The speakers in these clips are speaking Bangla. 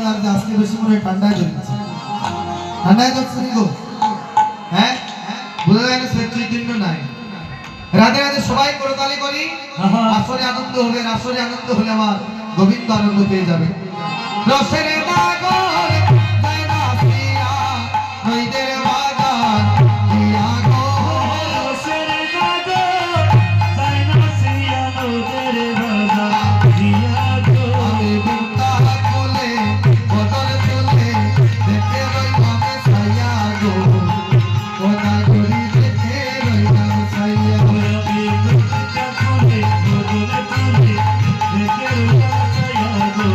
আর আজকে বেশি মনে ঠান্ডায় ধরেছে ঠান্ডায় ধরছে গো হ্যাঁ বোঝা যায় না সেটির জন্য নাই রাধে রাধে সবাই করতালি করি আসরে আনন্দ হবে আসরে আনন্দ হলে আমার গোবিন্দ আনন্দ পেয়ে যাবে রসের নাগর যায় না প্রিয়া নইদের বাগান দিয়া গো রসের নাগর যায় না প্রিয়া নইদের বাগান দিয়া গো আমি বুকটা খুলে বদল তুলে দেখে রইলাম ছায়া গো কোনা করি দেখে রইলাম ছায়া আমি বুকটা খুলে বদল তুলে দেখে রইলাম ছায়া গো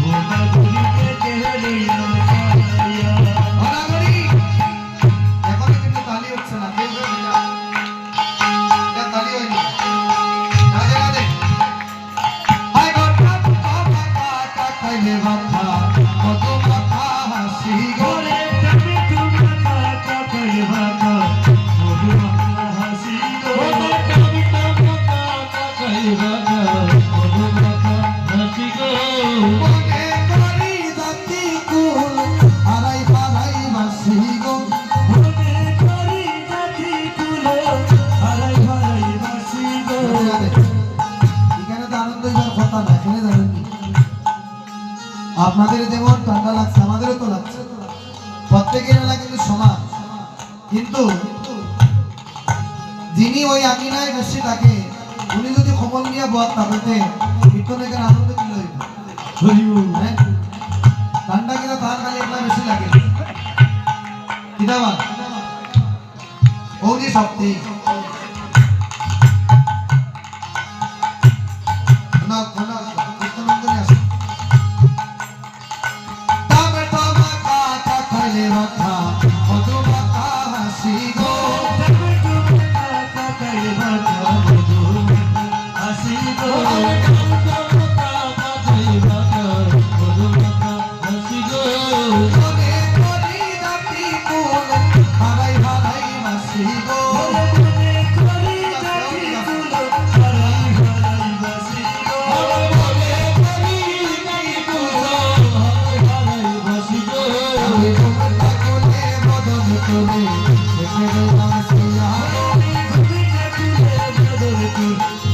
কোনা করি দেখে রইলাম ছায়া ঘোরাঘুরি এখন কিন্তু তালি হচ্ছে না কেউ এটা তালি হয়নি রাধে রাধে হাই গোটা কাকা খাইলে মাথা কত মাথা হাসি গো ওরে তুমি তুমি কাকা কই বাবা মধু হাসি গো তুমি তুমি কাকা কই বাবা মধু হাসি গো মনে করি জাতি কুল হারাই হারাই বাসি গো মনে করি জাতি তুলো হারাই হারাই বাসি গো এখানে তো আনন্দ হইবার কথা না এখানে জানেন কি আপনাদের যেমন ঠান্ডা লাগছে আমাদেরও তো লাগছে প্রত্যেকের বেলা কিন্তু সমান কিন্তু যিনি ওই আঙিনায় বেশি থাকে উনি যদি খবর নিয়ে বদ তাহলে কীর্তনের আনন্দ কি হইব হ্যাঁ? ঠান্ডা কিন্তু তার খালি একলা বেশি লাগে কিতাবা ওই সপ্তাহে না কোন কীর্তনন্দনে আসে তবে তোমা কাকা খাইলে মাথা কত মাথা হাসি গো তুমি তুমি কাকা কই বাবা মধু হাসি গো কাকা কই বাবা মধু হাসি গো মনে করি জাতি কুল হারাই হারাই বাসি গো মনে করি জাতি তুলো হারাই হারাই বাসি গো মনে করি জাতি কুল হারাই বাসি গো আমি তোমার কোলে বদল তুলে দেখে রইলাম ছায়া গো তুমি তুলে বদল তুলে